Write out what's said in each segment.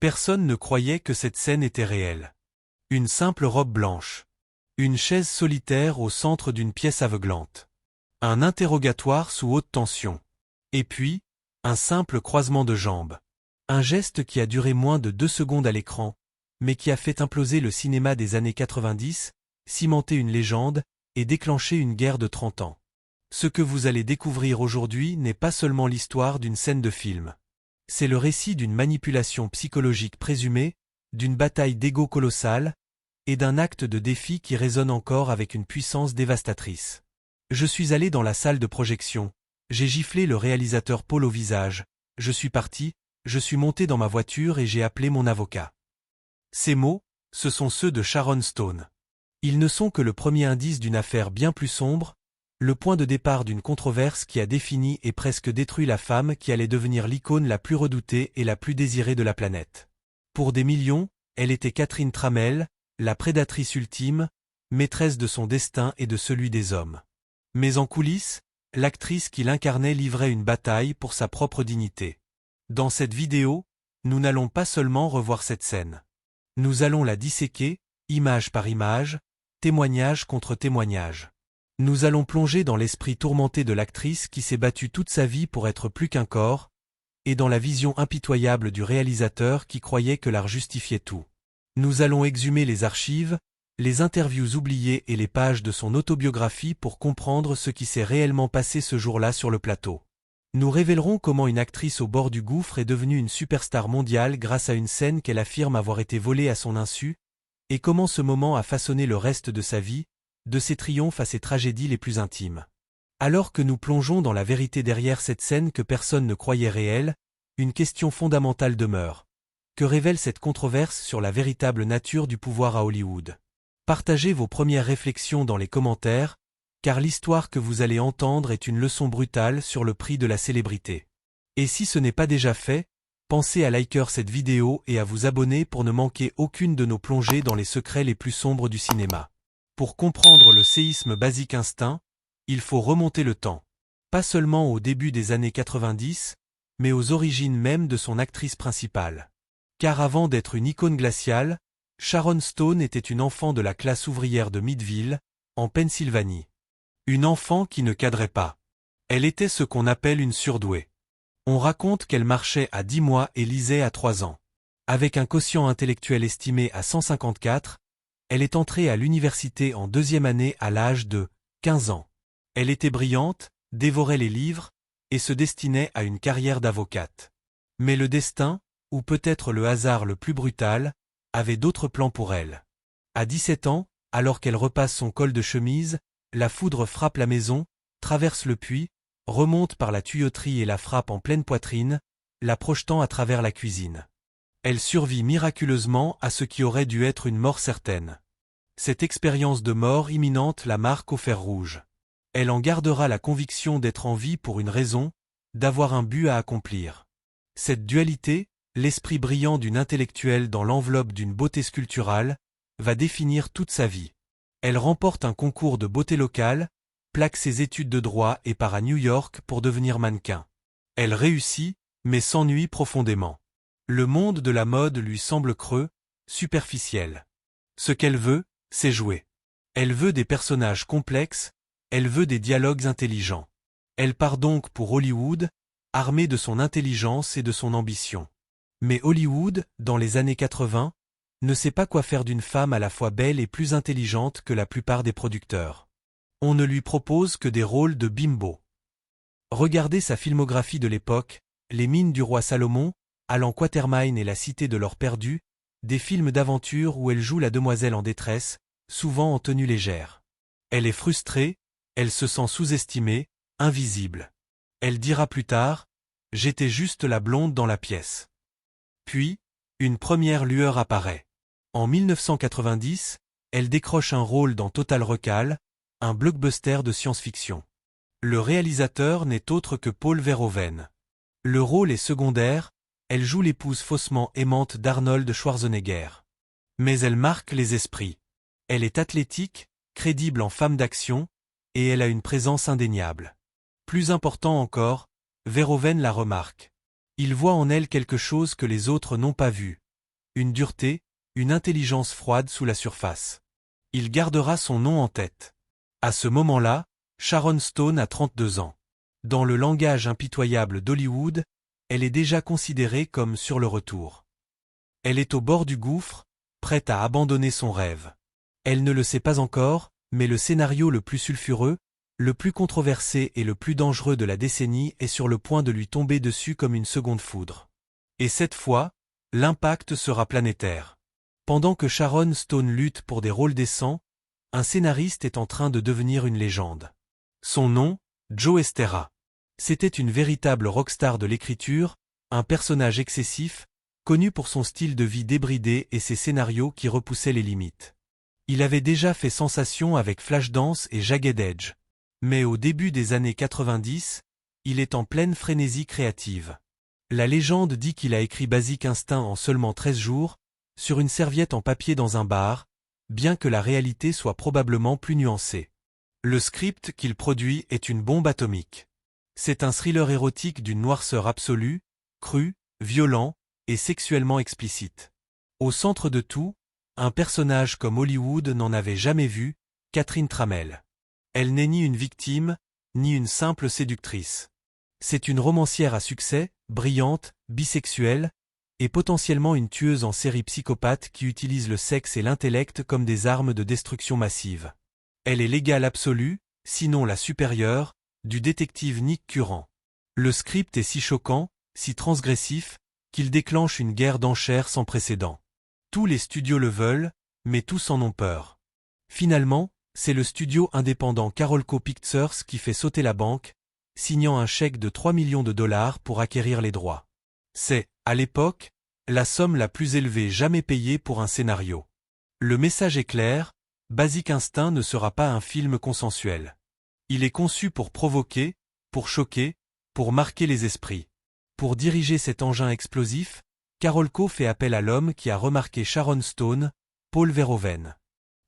Personne ne croyait que cette scène était réelle. Une simple robe blanche. Une chaise solitaire au centre d'une pièce aveuglante. Un interrogatoire sous haute tension. Et puis, un simple croisement de jambes. Un geste qui a duré moins de 2 secondes à l'écran, mais qui a fait imploser le cinéma des années 90, cimenter une légende, et déclencher une guerre de 30 ans. Ce que vous allez découvrir aujourd'hui n'est pas seulement l'histoire d'une scène de film. C'est le récit d'une manipulation psychologique présumée, d'une bataille d'ego colossale, et d'un acte de défi qui résonne encore avec une puissance dévastatrice. Je suis allé dans la salle de projection, j'ai giflé le réalisateur Paul au visage, je suis parti, je suis monté dans ma voiture et j'ai appelé mon avocat. Ces mots, ce sont ceux de Sharon Stone. Ils ne sont que le premier indice d'une affaire bien plus sombre, le point de départ d'une controverse qui a défini et presque détruit la femme qui allait devenir l'icône la plus redoutée et la plus désirée de la planète. Pour des millions, elle était Catherine Tramell, la prédatrice ultime, maîtresse de son destin et de celui des hommes. Mais en coulisses, l'actrice qui l'incarnait livrait une bataille pour sa propre dignité. Dans cette vidéo, nous n'allons pas seulement revoir cette scène. Nous allons la disséquer, image par image, témoignage contre témoignage. Nous allons plonger dans l'esprit tourmenté de l'actrice qui s'est battue toute sa vie pour être plus qu'un corps, et dans la vision impitoyable du réalisateur qui croyait que l'art justifiait tout. Nous allons exhumer les archives, les interviews oubliées et les pages de son autobiographie pour comprendre ce qui s'est réellement passé ce jour-là sur le plateau. Nous révélerons comment une actrice au bord du gouffre est devenue une superstar mondiale grâce à une scène qu'elle affirme avoir été volée à son insu, et comment ce moment a façonné le reste de sa vie, de ses triomphes à ses tragédies les plus intimes. Alors que nous plongeons dans la vérité derrière cette scène que personne ne croyait réelle, une question fondamentale demeure. Que révèle cette controverse sur la véritable nature du pouvoir à Hollywood? Partagez vos premières réflexions dans les commentaires, car l'histoire que vous allez entendre est une leçon brutale sur le prix de la célébrité. Et si ce n'est pas déjà fait, pensez à liker cette vidéo et à vous abonner pour ne manquer aucune de nos plongées dans les secrets les plus sombres du cinéma. Pour comprendre le séisme Basic Instinct, il faut remonter le temps. Pas seulement au début des années 90, mais aux origines même de son actrice principale. Car avant d'être une icône glaciale, Sharon Stone était une enfant de la classe ouvrière de Midville, en Pennsylvanie. Une enfant qui ne cadrait pas. Elle était ce qu'on appelle une surdouée. On raconte qu'elle marchait à 10 mois et lisait à 3 ans. Avec un quotient intellectuel estimé à 154, elle est entrée à l'université en 2e année à l'âge de 15 ans. Elle était brillante, dévorait les livres, et se destinait à une carrière d'avocate. Mais le destin, ou peut-être le hasard le plus brutal, avait d'autres plans pour elle. À 17 ans, alors qu'elle repasse son col de chemise, la foudre frappe la maison, traverse le puits, remonte par la tuyauterie et la frappe en pleine poitrine, la projetant à travers la cuisine. Elle survit miraculeusement à ce qui aurait dû être une mort certaine. Cette expérience de mort imminente la marque au fer rouge. Elle en gardera la conviction d'être en vie pour une raison, d'avoir un but à accomplir. Cette dualité, l'esprit brillant d'une intellectuelle dans l'enveloppe d'une beauté sculpturale, va définir toute sa vie. Elle remporte un concours de beauté locale, plaque ses études de droit et part à New York pour devenir mannequin. Elle réussit, mais s'ennuie profondément. Le monde de la mode lui semble creux, superficiel. Ce qu'elle veut, c'est jouer. Elle veut des personnages complexes, elle veut des dialogues intelligents. Elle part donc pour Hollywood, armée de son intelligence et de son ambition. Mais Hollywood, dans les années 80, ne sait pas quoi faire d'une femme à la fois belle et plus intelligente que la plupart des producteurs. On ne lui propose que des rôles de bimbo. Regardez sa filmographie de l'époque, Les Mines du roi Salomon, Allant Quatermain et La Cité de l'or perdu, des films d'aventure où elle joue la demoiselle en détresse, souvent en tenue légère. Elle est frustrée, elle se sent sous-estimée, invisible. Elle dira plus tard, « J'étais juste la blonde dans la pièce ». Puis, une première lueur apparaît. En 1990, elle décroche un rôle dans Total Recall, un blockbuster de science-fiction. Le réalisateur n'est autre que Paul Verhoeven. Le rôle est secondaire, elle joue l'épouse faussement aimante d'Arnold Schwarzenegger. Mais elle marque les esprits. Elle est athlétique, crédible en femme d'action, et elle a une présence indéniable. Plus important encore, Verhoeven la remarque. Il voit en elle quelque chose que les autres n'ont pas vu, une dureté, une intelligence froide sous la surface. Il gardera son nom en tête. À ce moment-là, Sharon Stone a 32 ans. Dans le langage impitoyable d'Hollywood, elle est déjà considérée comme sur le retour. Elle est au bord du gouffre, prête à abandonner son rêve. Elle ne le sait pas encore, mais le scénario le plus sulfureux, le plus controversé et le plus dangereux de la décennie est sur le point de lui tomber dessus comme une seconde foudre. Et cette fois, l'impact sera planétaire. Pendant que Sharon Stone lutte pour des rôles décents, un scénariste est en train de devenir une légende. Son nom, Joe Estera. C'était une véritable rockstar de l'écriture, un personnage excessif, connu pour son style de vie débridé et ses scénarios qui repoussaient les limites. Il avait déjà fait sensation avec Flashdance et Jagged Edge. Mais au début des années 90, il est en pleine frénésie créative. La légende dit qu'il a écrit Basic Instinct en seulement 13 jours, sur une serviette en papier dans un bar, bien que la réalité soit probablement plus nuancée. Le script qu'il produit est une bombe atomique. C'est un thriller érotique d'une noirceur absolue, cru, violent et sexuellement explicite. Au centre de tout, un personnage comme Hollywood n'en avait jamais vu, Catherine Tramell. Elle n'est ni une victime, ni une simple séductrice. C'est une romancière à succès, brillante, bisexuelle, et potentiellement une tueuse en série psychopathe qui utilise le sexe et l'intellect comme des armes de destruction massive. Elle est l'égale absolue, sinon la supérieure, du détective Nick Curran. Le script est si choquant, si transgressif, qu'il déclenche une guerre d'enchères sans précédent. Tous les studios le veulent, mais tous en ont peur. Finalement, c'est le studio indépendant Carolco Pictures qui fait sauter la banque, signant un chèque de 3 millions de dollars pour acquérir les droits. C'est, à l'époque, la somme la plus élevée jamais payée pour un scénario. Le message est clair, Basic Instinct ne sera pas un film consensuel. Il est conçu pour provoquer, pour choquer, pour marquer les esprits. Pour diriger cet engin explosif, Carolco fait appel à l'homme qui a remarqué Sharon Stone, Paul Verhoeven.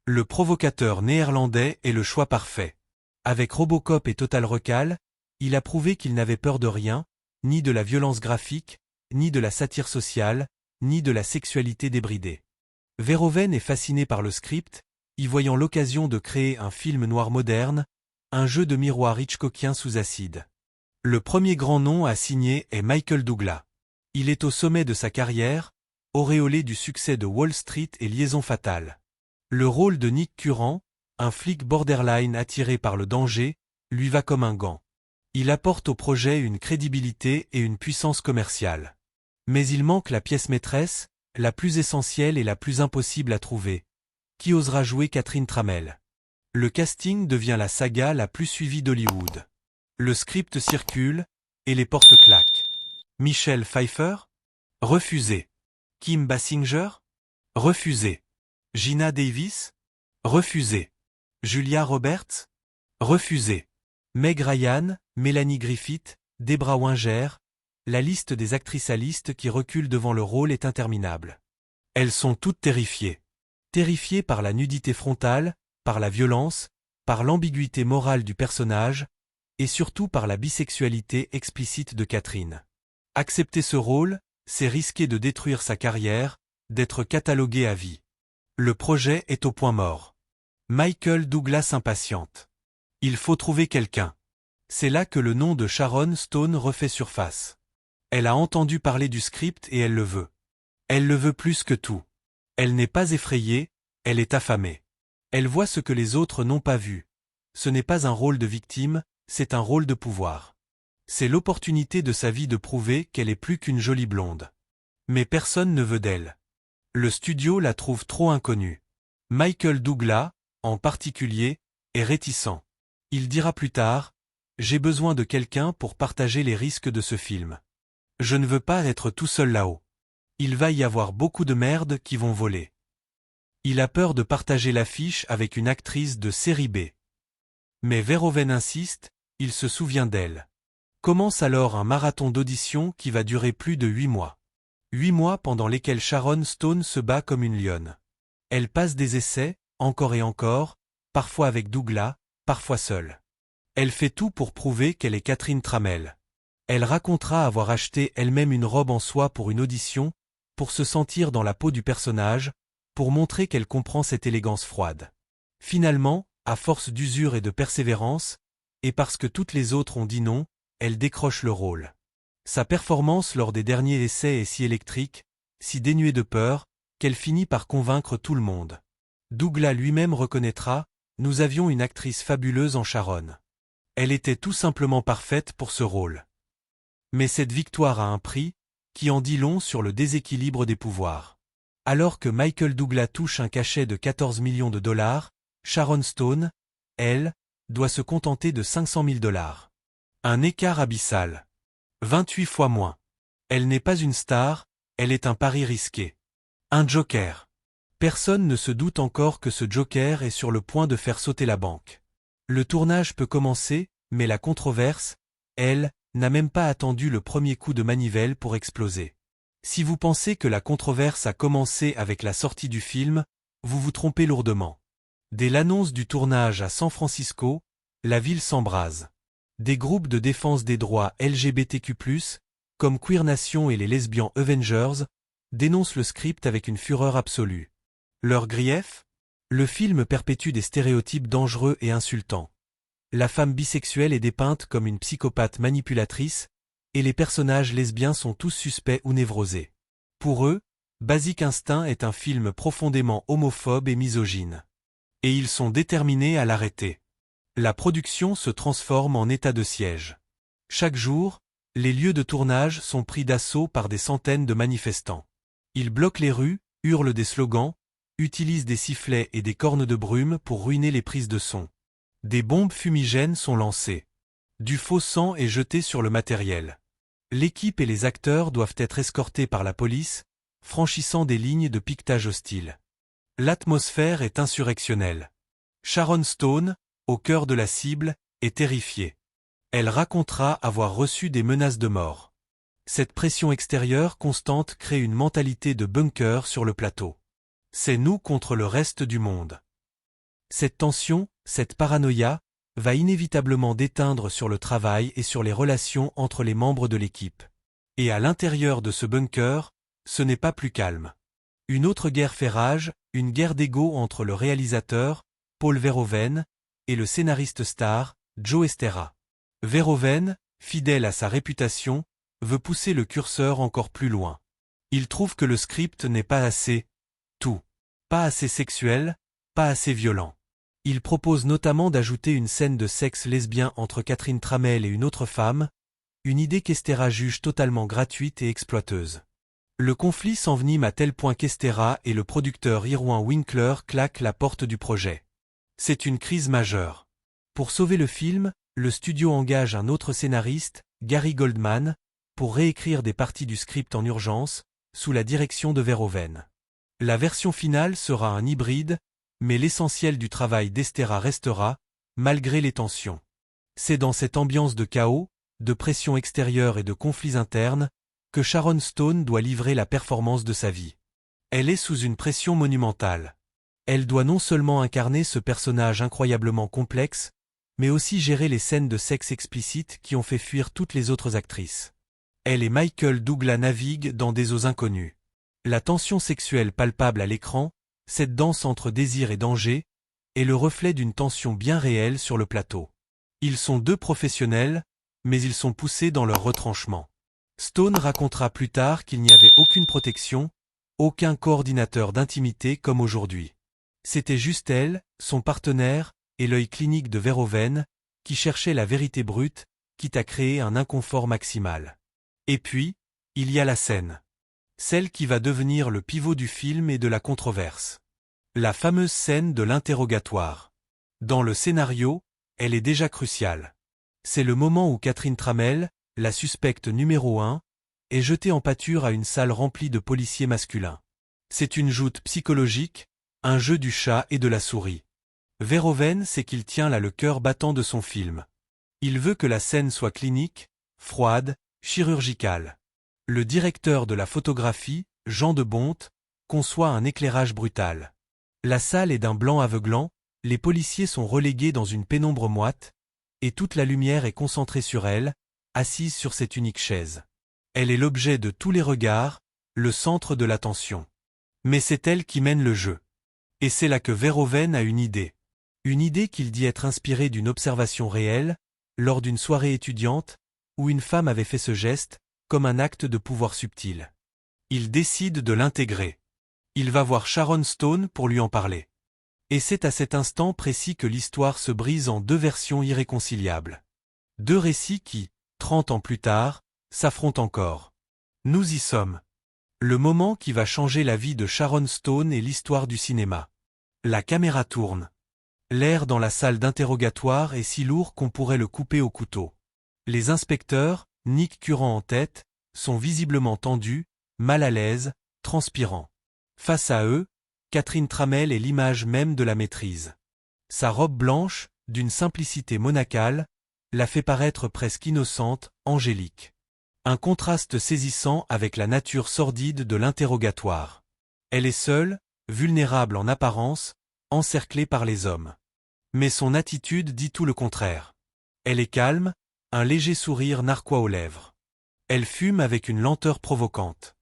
Le provocateur néerlandais est le choix parfait. Avec Robocop et Total Recall, il a prouvé qu'il n'avait peur de rien, ni de la violence graphique, ni de la satire sociale, ni de la sexualité débridée. Verhoeven est fasciné par le script, y voyant l'occasion de créer un film noir moderne, un jeu de miroir hitchcockien sous acide. Le premier grand nom à signer est Michael Douglas. Il est au sommet de sa carrière, auréolé du succès de Wall Street et Liaison fatale. Le rôle de Nick Curran, un flic borderline attiré par le danger, lui va comme un gant. Il apporte au projet une crédibilité et une puissance commerciale. Mais il manque la pièce maîtresse, la plus essentielle et la plus impossible à trouver. Qui osera jouer Catherine Tramell? Le casting devient la saga la plus suivie d'Hollywood. Le script circule, et les portes claquent. Michelle Pfeiffer? Refusé. Kim Basinger? Refusé. Gina Davis? Refusé. Julia Roberts? Refusé. Meg Ryan, Mélanie Griffith, Debra Winger, la liste des actrices à liste qui reculent devant le rôle est interminable. Elles sont toutes terrifiées. Terrifiées par la nudité frontale, par la violence, par l'ambiguïté morale du personnage, et surtout par la bisexualité explicite de Catherine. Accepter ce rôle, c'est risquer de détruire sa carrière, d'être catalogué à vie. Le projet est au point mort. Michael Douglas impatiente. Il faut trouver quelqu'un. C'est là que le nom de Sharon Stone refait surface. Elle a entendu parler du script et elle le veut. Elle le veut plus que tout. Elle n'est pas effrayée, elle est affamée. Elle voit ce que les autres n'ont pas vu. Ce n'est pas un rôle de victime, c'est un rôle de pouvoir. C'est l'opportunité de sa vie de prouver qu'elle est plus qu'une jolie blonde. Mais personne ne veut d'elle. Le studio la trouve trop inconnue. Michael Douglas, en particulier, est réticent. Il dira plus tard, « J'ai besoin de quelqu'un pour partager les risques de ce film. Je ne veux pas être tout seul là-haut. Il va y avoir beaucoup de merde qui vont voler. » Il a peur de partager l'affiche avec une actrice de série B. Mais Verhoeven insiste, il se souvient d'elle. Commence alors un marathon d'auditions qui va durer plus de 8 mois. 8 mois pendant lesquels Sharon Stone se bat comme une lionne. Elle passe des essais, encore et encore, parfois avec Douglas, parfois seule. Elle fait tout pour prouver qu'elle est Catherine Tramell. Elle racontera avoir acheté elle-même une robe en soie pour une audition, pour se sentir dans la peau du personnage, pour montrer qu'elle comprend cette élégance froide. Finalement, à force d'usure et de persévérance, et parce que toutes les autres ont dit non, elle décroche le rôle. Sa performance lors des derniers essais est si électrique, si dénuée de peur, qu'elle finit par convaincre tout le monde. Douglas lui-même reconnaîtra, nous avions une actrice fabuleuse en Sharon. Elle était tout simplement parfaite pour ce rôle. Mais cette victoire a un prix, qui en dit long sur le déséquilibre des pouvoirs. Alors que Michael Douglas touche un cachet de 14 millions de dollars, Sharon Stone, elle, doit se contenter de 500 000 dollars. Un écart abyssal. 28 fois moins. Elle n'est pas une star, elle est un pari risqué. Un joker. Personne ne se doute encore que ce joker est sur le point de faire sauter la banque. Le tournage peut commencer, mais la controverse, elle, n'a même pas attendu le premier coup de manivelle pour exploser. Si vous pensez que la controverse a commencé avec la sortie du film, vous vous trompez lourdement. Dès l'annonce du tournage à San Francisco, la ville s'embrase. Des groupes de défense des droits LGBTQ+, comme Queer Nation et les Lesbian Avengers, dénoncent le script avec une fureur absolue. Leur grief ? Le film perpétue des stéréotypes dangereux et insultants. La femme bisexuelle est dépeinte comme une psychopathe manipulatrice, et les personnages lesbiens sont tous suspects ou névrosés. Pour eux, Basic Instinct est un film profondément homophobe et misogyne. Et ils sont déterminés à l'arrêter. La production se transforme en état de siège. Chaque jour, les lieux de tournage sont pris d'assaut par des centaines de manifestants. Ils bloquent les rues, hurlent des slogans, utilisent des sifflets et des cornes de brume pour ruiner les prises de son. Des bombes fumigènes sont lancées. Du faux sang est jeté sur le matériel. L'équipe et les acteurs doivent être escortés par la police, franchissant des lignes de piquetage hostile. L'atmosphère est insurrectionnelle. Sharon Stone, au cœur de la cible, est terrifiée. Elle racontera avoir reçu des menaces de mort. Cette pression extérieure constante crée une mentalité de bunker sur le plateau. C'est nous contre le reste du monde. Cette tension, cette paranoïa, va inévitablement déteindre sur le travail et sur les relations entre les membres de l'équipe. Et à l'intérieur de ce bunker, ce n'est pas plus calme. Une autre guerre fait rage, une guerre d'ego entre le réalisateur, Paul Verhoeven, et le scénariste star, Joe Estera. Verhoeven, fidèle à sa réputation, veut pousser le curseur encore plus loin. Il trouve que le script n'est pas assez tout, pas assez sexuel, pas assez violent. Il propose notamment d'ajouter une scène de sexe lesbien entre Catherine Tramell et une autre femme, une idée qu'Estera juge totalement gratuite et exploiteuse. Le conflit s'envenime à tel point qu'Estera et le producteur Irwin Winkler claquent la porte du projet. C'est une crise majeure. Pour sauver le film, le studio engage un autre scénariste, Gary Goldman, pour réécrire des parties du script en urgence, sous la direction de Verhoeven. La version finale sera un hybride, mais l'essentiel du travail d'Estera restera, malgré les tensions. C'est dans cette ambiance de chaos, de pression extérieure et de conflits internes, que Sharon Stone doit livrer la performance de sa vie. Elle est sous une pression monumentale. Elle doit non seulement incarner ce personnage incroyablement complexe, mais aussi gérer les scènes de sexe explicite qui ont fait fuir toutes les autres actrices. Elle et Michael Douglas naviguent dans des eaux inconnues. La tension sexuelle palpable à l'écran, cette danse entre désir et danger, est le reflet d'une tension bien réelle sur le plateau. Ils sont deux professionnels, mais ils sont poussés dans leur retranchement. Stone racontera plus tard qu'il n'y avait aucune protection, aucun coordinateur d'intimité comme aujourd'hui. C'était juste elle, son partenaire, et l'œil clinique de Verhoeven, qui cherchaient la vérité brute, quitte à créer un inconfort maximal. Et puis, il y a la scène. Celle qui va devenir le pivot du film et de la controverse. La fameuse scène de l'interrogatoire. Dans le scénario, elle est déjà cruciale. C'est le moment où Catherine Tramell, la suspecte numéro 1, est jetée en pâture à une salle remplie de policiers masculins. C'est une joute psychologique, un jeu du chat et de la souris. Verhoeven sait qu'il tient là le cœur battant de son film. Il veut que la scène soit clinique, froide, chirurgicale. Le directeur de la photographie, Jean de Bonte, conçoit un éclairage brutal. La salle est d'un blanc aveuglant, les policiers sont relégués dans une pénombre moite, et toute la lumière est concentrée sur elle, assise sur cette unique chaise. Elle est l'objet de tous les regards, le centre de l'attention. Mais c'est elle qui mène le jeu. Et c'est là que Verhoeven a une idée. Une idée qu'il dit être inspirée d'une observation réelle, lors d'une soirée étudiante, où une femme avait fait ce geste, comme un acte de pouvoir subtil. Il décide de l'intégrer. Il va voir Sharon Stone pour lui en parler. Et c'est à cet instant précis que l'histoire se brise en deux versions irréconciliables. Deux récits qui, 30 ans plus tard, s'affrontent encore. Nous y sommes. Le moment qui va changer la vie de Sharon Stone et l'histoire du cinéma. La caméra tourne. L'air dans la salle d'interrogatoire est si lourd qu'on pourrait le couper au couteau. Les inspecteurs, Nick Curran en tête, sont visiblement tendus, mal à l'aise, transpirants. Face à eux, Catherine Tramell est l'image même de la maîtrise. Sa robe blanche, d'une simplicité monacale, la fait paraître presque innocente, angélique. Un contraste saisissant avec la nature sordide de l'interrogatoire. Elle est seule, vulnérable en apparence, encerclée par les hommes. Mais son attitude dit tout le contraire. Elle est calme, un léger sourire narquois aux lèvres. Elle fume avec une lenteur provocante.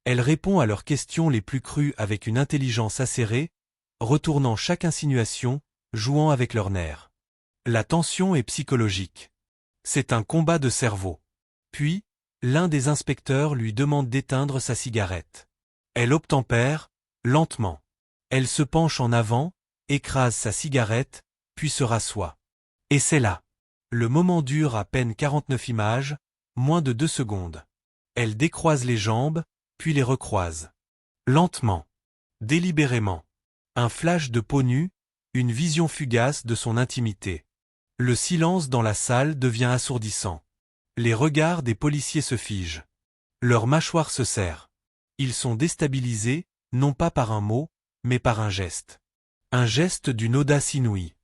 Elle répond à leurs questions les plus crues avec une intelligence acérée, retournant chaque insinuation, jouant avec leurs nerfs. La tension est psychologique. C'est un combat de cerveau. Puis, l'un des inspecteurs lui demande d'éteindre sa cigarette. Elle obtempère, lentement. Elle se penche en avant, écrase sa cigarette, puis se rassoit. Et c'est là. Le moment dure à peine 49 images, moins de 2 secondes. Elle décroise les jambes, puis les recroise. Lentement. Délibérément. Un flash de peau nue, une vision fugace de son intimité. Le silence dans la salle devient assourdissant. Les regards des policiers se figent. Leurs mâchoires se serrent. Ils sont déstabilisés, non pas par un mot, mais par un geste. Un geste d'une audace inouïe.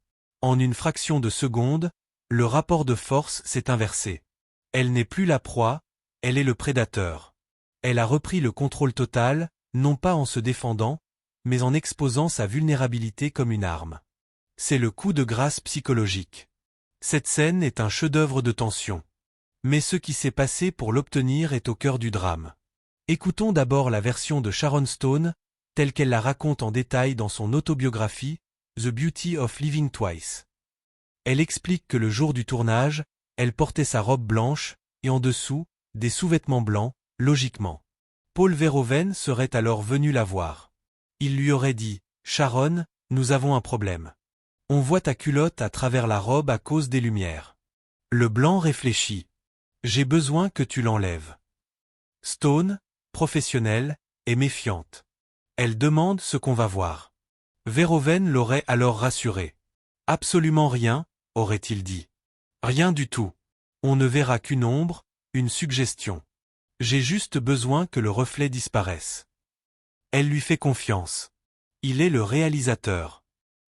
En une fraction de seconde, le rapport de force s'est inversé. Elle n'est plus la proie, elle est le prédateur. Elle a repris le contrôle total, non pas en se défendant, mais en exposant sa vulnérabilité comme une arme. C'est le coup de grâce psychologique. Cette scène est un chef-d'œuvre de tension. Mais ce qui s'est passé pour l'obtenir est au cœur du drame. Écoutons d'abord la version de Sharon Stone, telle qu'elle la raconte en détail dans son autobiographie, The Beauty of Living Twice. Elle explique que le jour du tournage, elle portait sa robe blanche, et en dessous, des sous-vêtements blancs, logiquement. Paul Verhoeven serait alors venu la voir. Il lui aurait dit « Sharon, nous avons un problème. On voit ta culotte à travers la robe à cause des lumières. » Le blanc réfléchit. « J'ai besoin que tu l'enlèves. » Stone, professionnelle, est méfiante. Elle demande ce qu'on va voir. Verhoeven l'aurait alors rassurée. « Absolument rien, aurait-il dit. Rien du tout. On ne verra qu'une ombre, une suggestion. J'ai juste besoin que le reflet disparaisse. » Elle lui fait confiance. Il est le réalisateur.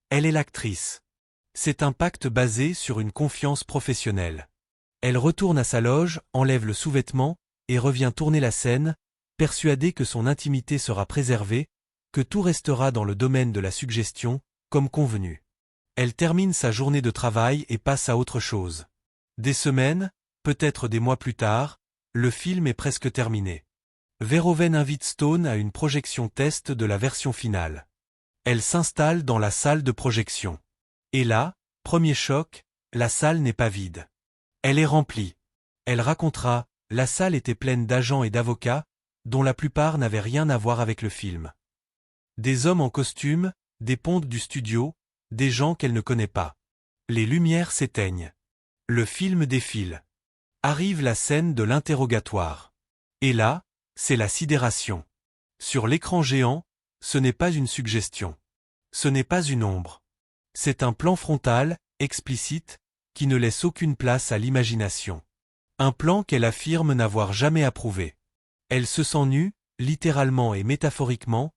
Elle est l'actrice. C'est un pacte basé sur une confiance professionnelle. Elle retourne à sa loge, enlève le sous-vêtement, et revient tourner la scène, persuadée que son intimité sera préservée, que tout restera dans le domaine de la suggestion, comme convenu. Elle termine sa journée de travail et passe à autre chose. Des semaines, peut-être des mois plus tard, le film est presque terminé. Verhoeven invite Stone à une projection test de la version finale. Elle s'installe dans la salle de projection. Et là, premier choc, la salle n'est pas vide. Elle est remplie. Elle racontera, la salle était pleine d'agents et d'avocats, dont la plupart n'avaient rien à voir avec le film. Des hommes en costume, des pontes du studio, des gens qu'elle ne connaît pas. Les lumières s'éteignent. Le film défile. Arrive la scène de l'interrogatoire. Et là, c'est la sidération. Sur l'écran géant, ce n'est pas une suggestion. Ce n'est pas une ombre. C'est un plan frontal, explicite, qui ne laisse aucune place à l'imagination. Un plan qu'elle affirme n'avoir jamais approuvé. Elle se sent nue, littéralement et métaphoriquement,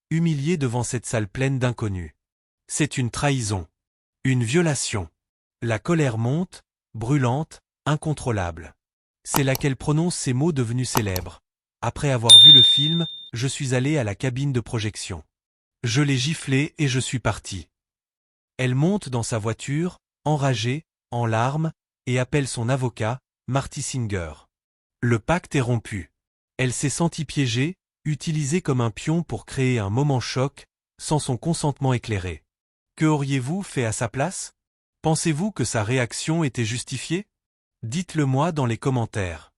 humiliée devant cette salle pleine d'inconnus. C'est une trahison. Une violation. La colère monte, brûlante, incontrôlable. C'est là qu'elle prononce ces mots devenus célèbres. Après avoir vu le film, je suis allé à la cabine de projection. Je l'ai giflé et je suis parti. Elle monte dans sa voiture, enragée, en larmes, et appelle son avocat, Marty Singer. Le pacte est rompu. Elle s'est sentie piégée, utilisé comme un pion pour créer un moment choc, sans son consentement éclairé. Que auriez-vous fait à sa place? Pensez-vous que sa réaction était justifiée? Dites-le moi dans les commentaires.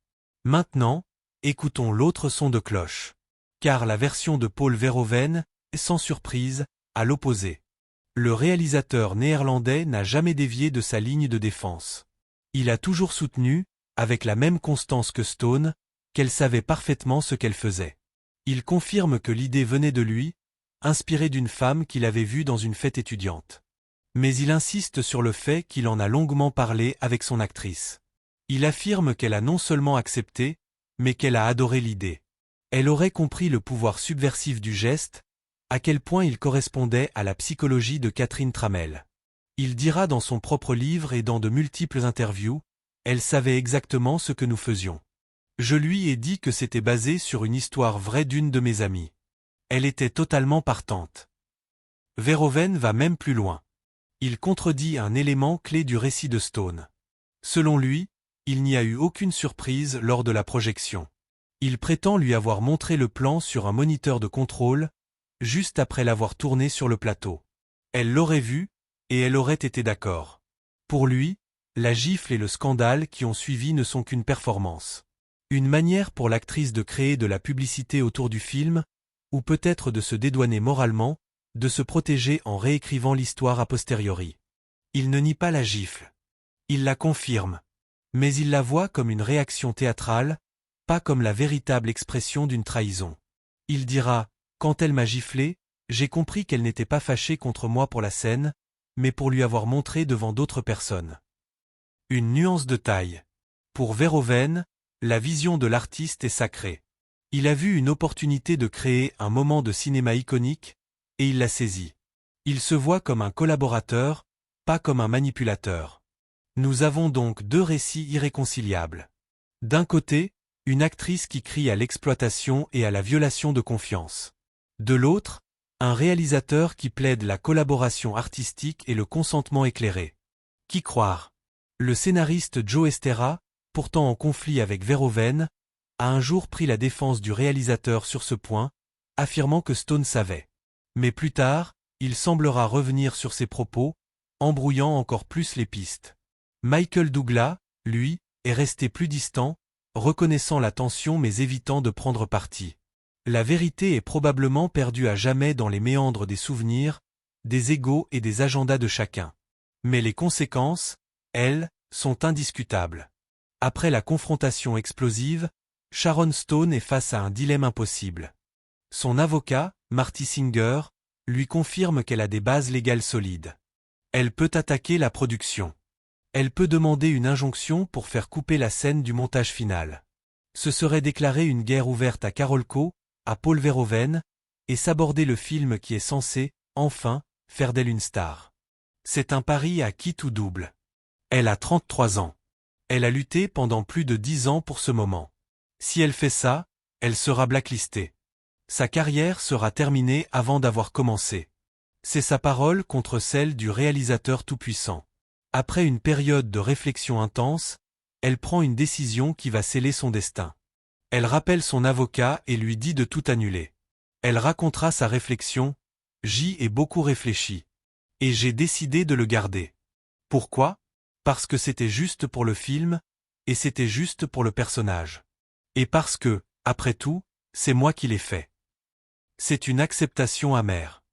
Maintenant, écoutons l'autre son de cloche. Car la version de Paul Verhoeven est sans surprise, à l'opposé. Le réalisateur néerlandais n'a jamais dévié de sa ligne de défense. Il a toujours soutenu, avec la même constance que Stone, qu'elle savait parfaitement ce qu'elle faisait. Il confirme que l'idée venait de lui, inspirée d'une femme qu'il avait vue dans une fête étudiante. Mais il insiste sur le fait qu'il en a longuement parlé avec son actrice. Il affirme qu'elle a non seulement accepté, mais qu'elle a adoré l'idée. Elle aurait compris le pouvoir subversif du geste, à quel point il correspondait à la psychologie de Catherine Tramell. Il dira dans son propre livre et dans de multiples interviews, « Elle savait exactement ce que nous faisions. Je lui ai dit que c'était basé sur une histoire vraie d'une de mes amies. Elle était totalement partante. » Verhoeven va même plus loin. Il contredit un élément clé du récit de Stone. Selon lui, il n'y a eu aucune surprise lors de la projection. Il prétend lui avoir montré le plan sur un moniteur de contrôle, juste après l'avoir tourné sur le plateau. Elle l'aurait vu, et elle aurait été d'accord. Pour lui, la gifle et le scandale qui ont suivi ne sont qu'une performance. Une manière pour l'actrice de créer de la publicité autour du film, ou peut-être de se dédouaner moralement, de se protéger en réécrivant l'histoire a posteriori. Il ne nie pas la gifle. Il la confirme. Mais il la voit comme une réaction théâtrale, pas comme la véritable expression d'une trahison. Il dira, « Quand elle m'a giflé, j'ai compris qu'elle n'était pas fâchée contre moi pour la scène, mais pour lui avoir montré devant d'autres personnes. » Une nuance de taille. Pour Verhoeven, la vision de l'artiste est sacrée. Il a vu une opportunité de créer un moment de cinéma iconique, et il l'a saisi. Il se voit comme un collaborateur, pas comme un manipulateur. Nous avons donc deux récits irréconciliables. D'un côté, une actrice qui crie à l'exploitation et à la violation de confiance. De l'autre, un réalisateur qui plaide la collaboration artistique et le consentement éclairé. Qui croire? Le scénariste Joe Estera, pourtant en conflit avec Verhoeven, a un jour pris la défense du réalisateur sur ce point, affirmant que Stone savait. Mais plus tard, il semblera revenir sur ses propos, embrouillant encore plus les pistes. Michael Douglas, lui, est resté plus distant, reconnaissant la tension mais évitant de prendre parti. La vérité est probablement perdue à jamais dans les méandres des souvenirs, des égos et des agendas de chacun. Mais les conséquences, elles, sont indiscutables. Après la confrontation explosive, Sharon Stone est face à un dilemme impossible. Son avocat, Marty Singer, lui confirme qu'elle a des bases légales solides. Elle peut attaquer la production. Elle peut demander une injonction pour faire couper la scène du montage final. Ce serait déclarer une guerre ouverte à Carolco, à Paul Verhoeven, et s'aborder le film qui est censé, enfin, faire d'elle une star. C'est un pari à quitte ou double. Elle a 33 ans. Elle a lutté pendant plus de 10 ans pour ce moment. Si elle fait ça, elle sera blacklistée. Sa carrière sera terminée avant d'avoir commencé. C'est sa parole contre celle du réalisateur tout-puissant. Après une période de réflexion intense, elle prend une décision qui va sceller son destin. Elle rappelle son avocat et lui dit de tout annuler. Elle racontera sa réflexion, « J'y ai beaucoup réfléchi. Et j'ai décidé de le garder. Pourquoi? Parce que c'était juste pour le film, et c'était juste pour le personnage. Et parce que, après tout, c'est moi qui l'ai fait. » C'est une acceptation amère.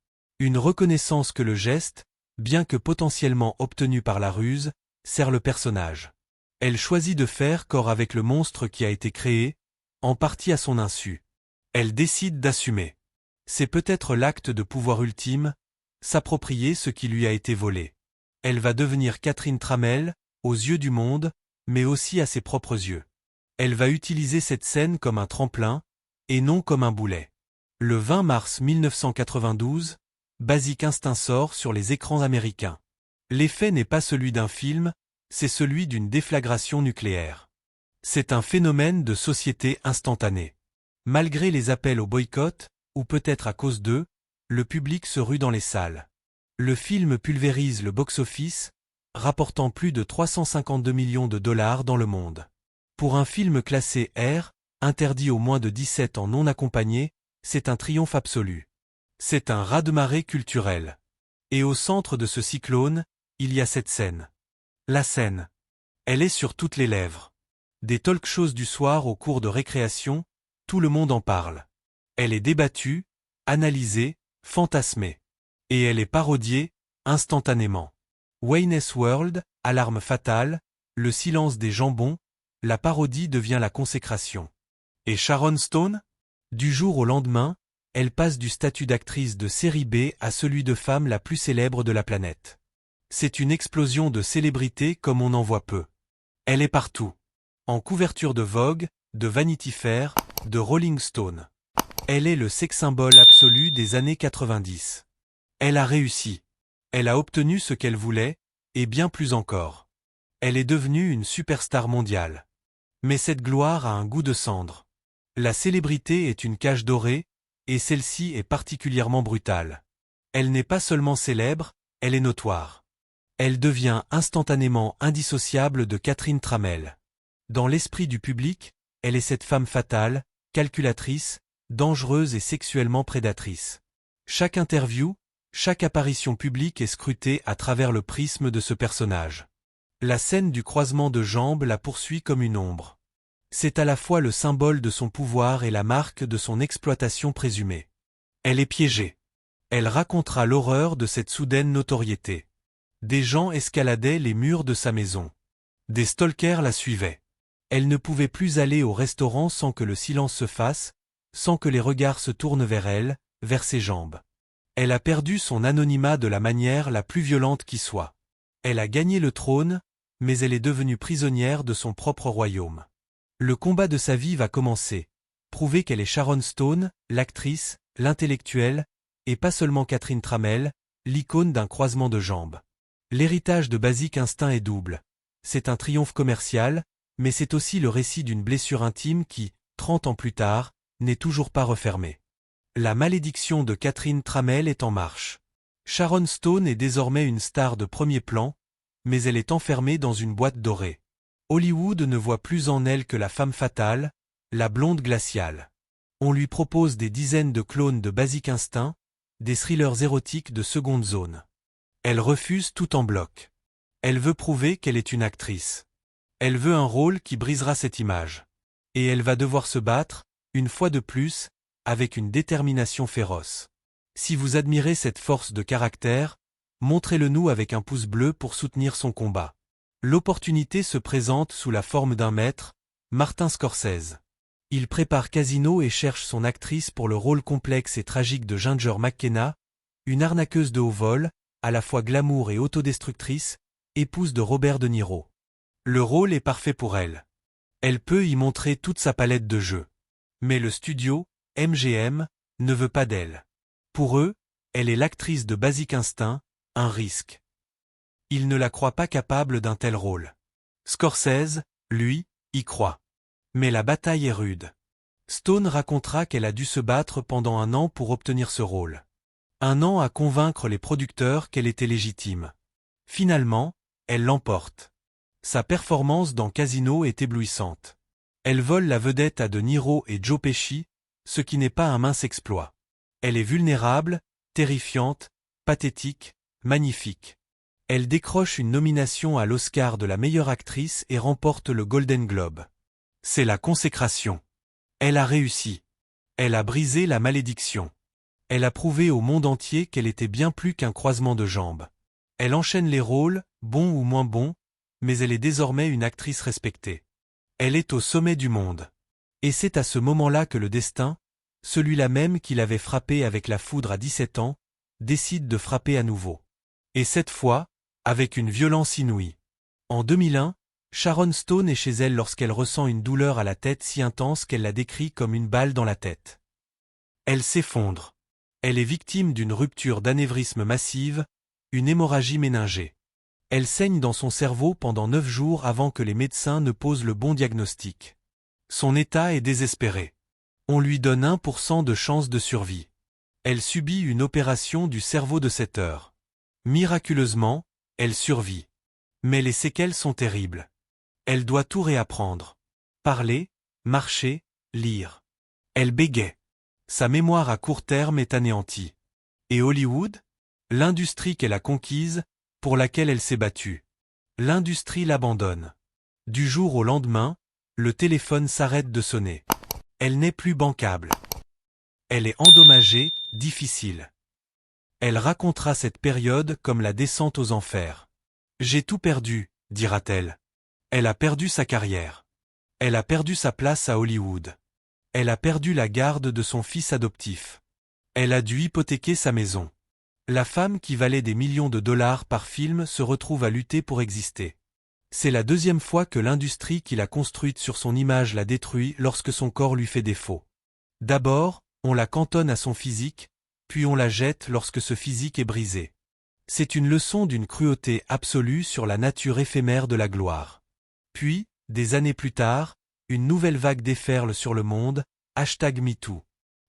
Une reconnaissance que le geste, bien que potentiellement obtenu par la ruse, sert le personnage. Elle choisit de faire corps avec le monstre qui a été créé, en partie à son insu. Elle décide d'assumer. C'est peut-être l'acte de pouvoir ultime, s'approprier ce qui lui a été volé. Elle va devenir Catherine Tramell, aux yeux du monde, mais aussi à ses propres yeux. Elle va utiliser cette scène comme un tremplin, et non comme un boulet. Le 20 mars 1992, Basic Instinct sort sur les écrans américains. L'effet n'est pas celui d'un film, c'est celui d'une déflagration nucléaire. C'est un phénomène de société instantané. Malgré les appels au boycott, ou peut-être à cause d'eux, le public se rue dans les salles. Le film pulvérise le box-office, rapportant plus de 352 millions de dollars dans le monde. Pour un film classé R, interdit aux moins de 17 ans non accompagnés, c'est un triomphe absolu. C'est un raz-de-marée culturel. Et au centre de ce cyclone, il y a cette scène. La scène. Elle est sur toutes les lèvres. Des talk-shows du soir au cours de récréation, tout le monde en parle. Elle est débattue, analysée, fantasmée. Et elle est parodiée, instantanément. Wayne's World, alarme fatale, le silence des jambons, la parodie devient la consécration. Et Sharon Stone? Du jour au lendemain, elle passe du statut d'actrice de série B à celui de femme la plus célèbre de la planète. C'est une explosion de célébrité comme on en voit peu. Elle est partout. En couverture de Vogue, de Vanity Fair, de Rolling Stone. Elle est le sex-symbole absolu des années 90. Elle a réussi. Elle a obtenu ce qu'elle voulait, et bien plus encore. Elle est devenue une superstar mondiale. Mais cette gloire a un goût de cendre. La célébrité est une cage dorée, et celle-ci est particulièrement brutale. Elle n'est pas seulement célèbre, elle est notoire. Elle devient instantanément indissociable de Catherine Tramell. Dans l'esprit du public, elle est cette femme fatale, calculatrice, dangereuse et sexuellement prédatrice. Chaque interview, chaque apparition publique est scrutée à travers le prisme de ce personnage. La scène du croisement de jambes la poursuit comme une ombre. C'est à la fois le symbole de son pouvoir et la marque de son exploitation présumée. Elle est piégée. Elle racontera l'horreur de cette soudaine notoriété. Des gens escaladaient les murs de sa maison. Des stalkers la suivaient. Elle ne pouvait plus aller au restaurant sans que le silence se fasse, sans que les regards se tournent vers elle, vers ses jambes. Elle a perdu son anonymat de la manière la plus violente qui soit. Elle a gagné le trône, mais elle est devenue prisonnière de son propre royaume. Le combat de sa vie va commencer. Prouver qu'elle est Sharon Stone, l'actrice, l'intellectuelle, et pas seulement Catherine Tramell, l'icône d'un croisement de jambes. L'héritage de Basic Instinct est double. C'est un triomphe commercial, mais c'est aussi le récit d'une blessure intime qui, 30 ans plus tard, n'est toujours pas refermée. La malédiction de Catherine Tramell est en marche. Sharon Stone est désormais une star de premier plan, mais elle est enfermée dans une boîte dorée. Hollywood ne voit plus en elle que la femme fatale, la blonde glaciale. On lui propose des dizaines de clones de Basic Instinct, des thrillers érotiques de seconde zone. Elle refuse tout en bloc. Elle veut prouver qu'elle est une actrice. Elle veut un rôle qui brisera cette image. Et elle va devoir se battre, une fois de plus, avec une détermination féroce. Si vous admirez cette force de caractère, montrez-le-nous avec un pouce bleu pour soutenir son combat. L'opportunité se présente sous la forme d'un maître, Martin Scorsese. Il prépare Casino et cherche son actrice pour le rôle complexe et tragique de Ginger McKenna, une arnaqueuse de haut vol, à la fois glamour et autodestructrice, épouse de Robert De Niro. Le rôle est parfait pour elle. Elle peut y montrer toute sa palette de jeux. Mais le studio, MGM, ne veut pas d'elle. Pour eux, elle est l'actrice de Basic Instinct, un risque. Ils ne la croient pas capable d'un tel rôle. Scorsese, lui, y croit. Mais la bataille est rude. Stone racontera qu'elle a dû se battre pendant 1 an pour obtenir ce rôle. 1 an à convaincre les producteurs qu'elle était légitime. Finalement, elle l'emporte. Sa performance dans Casino est éblouissante. Elle vole la vedette à De Niro et Joe Pesci, ce qui n'est pas un mince exploit. Elle est vulnérable, terrifiante, pathétique, magnifique. Elle décroche une nomination à l'Oscar de la meilleure actrice et remporte le Golden Globe. C'est la consécration. Elle a réussi. Elle a brisé la malédiction. Elle a prouvé au monde entier qu'elle était bien plus qu'un croisement de jambes. Elle enchaîne les rôles, bons ou moins bons, mais elle est désormais une actrice respectée. Elle est au sommet du monde. Et c'est à ce moment-là que le destin, celui-là même qui l'avait frappé avec la foudre à 17 ans, décide de frapper à nouveau. Et cette fois, avec une violence inouïe. En 2001, Sharon Stone est chez elle lorsqu'elle ressent une douleur à la tête si intense qu'elle la décrit comme une balle dans la tête. Elle s'effondre. Elle est victime d'une rupture d'anévrisme massive, une hémorragie méningée. Elle saigne dans son cerveau pendant 9 jours avant que les médecins ne posent le bon diagnostic. Son état est désespéré. On lui donne 1% de chance de survie. Elle subit une opération du cerveau de 7 heures. Miraculeusement, elle survit. Mais les séquelles sont terribles. Elle doit tout réapprendre. Parler, marcher, lire. Elle bégaie. Sa mémoire à court terme est anéantie. Et Hollywood? L'industrie qu'elle a conquise, pour laquelle elle s'est battue. L'industrie l'abandonne. Du jour au lendemain, le téléphone s'arrête de sonner. Elle n'est plus bancable. Elle est endommagée, difficile. Elle racontera cette période comme la descente aux enfers. J'ai tout perdu, dira-t-elle. Elle a perdu sa carrière. Elle a perdu sa place à Hollywood. Elle a perdu la garde de son fils adoptif. Elle a dû hypothéquer sa maison. La femme qui valait des millions de dollars par film se retrouve à lutter pour exister. C'est la deuxième fois que l'industrie qu'il a construite sur son image la détruit lorsque son corps lui fait défaut. D'abord, on la cantonne à son physique, puis on la jette lorsque ce physique est brisé. C'est une leçon d'une cruauté absolue sur la nature éphémère de la gloire. Puis, des années plus tard, une nouvelle vague déferle sur le monde, #MeToo.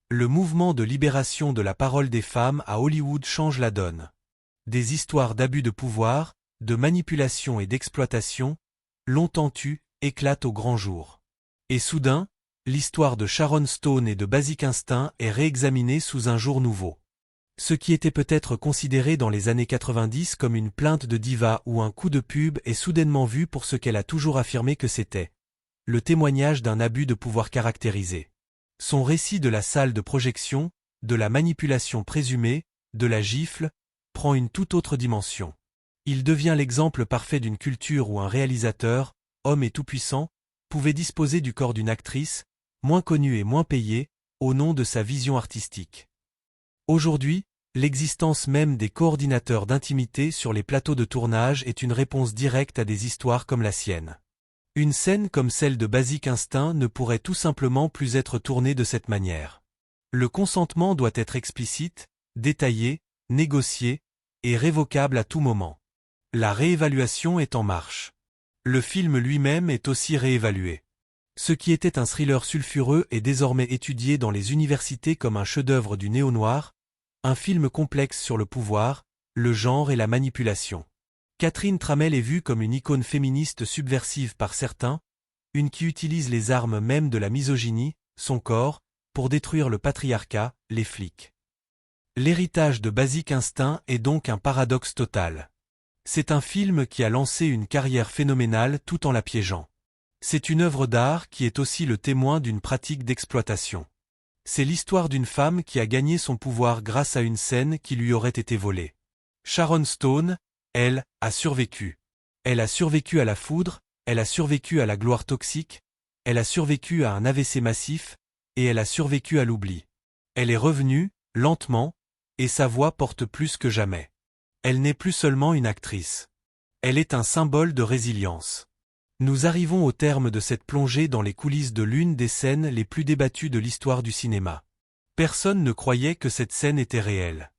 Le mouvement de libération de la parole des femmes à Hollywood change la donne. Des histoires d'abus de pouvoir, de manipulation et d'exploitation, longtemps tues, éclatent au grand jour. Et soudain, l'histoire de Sharon Stone et de Basic Instinct est réexaminée sous un jour nouveau. Ce qui était peut-être considéré dans les années 90 comme une plainte de diva ou un coup de pub est soudainement vu pour ce qu'elle a toujours affirmé que c'était. Le témoignage d'un abus de pouvoir caractérisé. Son récit de la salle de projection, de la manipulation présumée, de la gifle, prend une toute autre dimension. Il devient l'exemple parfait d'une culture où un réalisateur, homme et tout-puissant, pouvait disposer du corps d'une actrice, moins connue et moins payée, au nom de sa vision artistique. Aujourd'hui, l'existence même des coordinateurs d'intimité sur les plateaux de tournage est une réponse directe à des histoires comme la sienne. Une scène comme celle de Basic Instinct ne pourrait tout simplement plus être tournée de cette manière. Le consentement doit être explicite, détaillé, négocié, et révocable à tout moment. La réévaluation est en marche. Le film lui-même est aussi réévalué. Ce qui était un thriller sulfureux est désormais étudié dans les universités comme un chef-d'œuvre du néo-noir, un film complexe sur le pouvoir, le genre et la manipulation. Catherine Tramell est vue comme une icône féministe subversive par certains, une qui utilise les armes même de la misogynie, son corps, pour détruire le patriarcat, les flics. L'héritage de Basic Instinct est donc un paradoxe total. C'est un film qui a lancé une carrière phénoménale tout en la piégeant. C'est une œuvre d'art qui est aussi le témoin d'une pratique d'exploitation. C'est l'histoire d'une femme qui a gagné son pouvoir grâce à une scène qui lui aurait été volée. Sharon Stone, elle, a survécu. Elle a survécu à la foudre, elle a survécu à la gloire toxique, elle a survécu à un AVC massif, et elle a survécu à l'oubli. Elle est revenue, lentement, et sa voix porte plus que jamais. Elle n'est plus seulement une actrice. Elle est un symbole de résilience. Nous arrivons au terme de cette plongée dans les coulisses de l'une des scènes les plus débattues de l'histoire du cinéma. Personne ne croyait que cette scène était réelle.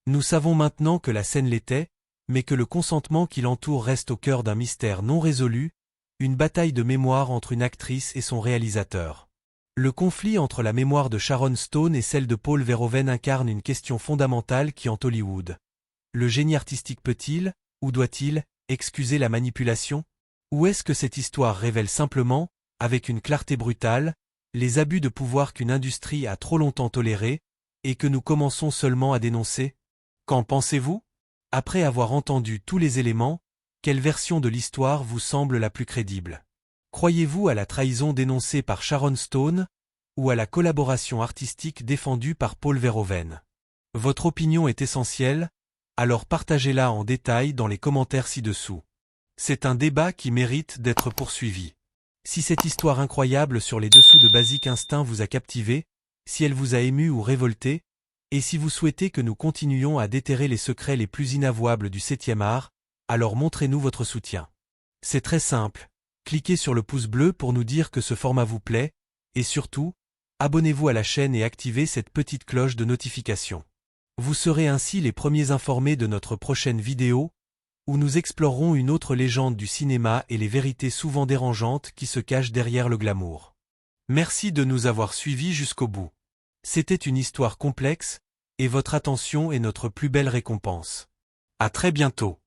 Nous savons maintenant que la scène l'était, mais que le consentement qui l'entoure reste au cœur d'un mystère non résolu, une bataille de mémoire entre une actrice et son réalisateur. Le conflit entre la mémoire de Sharon Stone et celle de Paul Verhoeven incarne une question fondamentale qui hante Hollywood. Le génie artistique peut-il, ou doit-il, excuser la manipulation? Ou est-ce que cette histoire révèle simplement, avec une clarté brutale, les abus de pouvoir qu'une industrie a trop longtemps tolérés, et que nous commençons seulement à dénoncer? Qu'en pensez-vous? Après avoir entendu tous les éléments, quelle version de l'histoire vous semble la plus crédible? Croyez-vous à la trahison dénoncée par Sharon Stone, ou à la collaboration artistique défendue par Paul Verhoeven? Votre opinion est essentielle, alors partagez-la en détail dans les commentaires ci-dessous. C'est un débat qui mérite d'être poursuivi. Si cette histoire incroyable sur les dessous de Basic Instinct vous a captivé, si elle vous a ému ou révolté, et si vous souhaitez que nous continuions à déterrer les secrets les plus inavouables du 7e art, alors montrez-nous votre soutien. C'est très simple, cliquez sur le pouce bleu pour nous dire que ce format vous plaît, et surtout, abonnez-vous à la chaîne et activez cette petite cloche de notification. Vous serez ainsi les premiers informés de notre prochaine vidéo, où nous explorerons une autre légende du cinéma et les vérités souvent dérangeantes qui se cachent derrière le glamour. Merci de nous avoir suivis jusqu'au bout. C'était une histoire complexe, et votre attention est notre plus belle récompense. À très bientôt.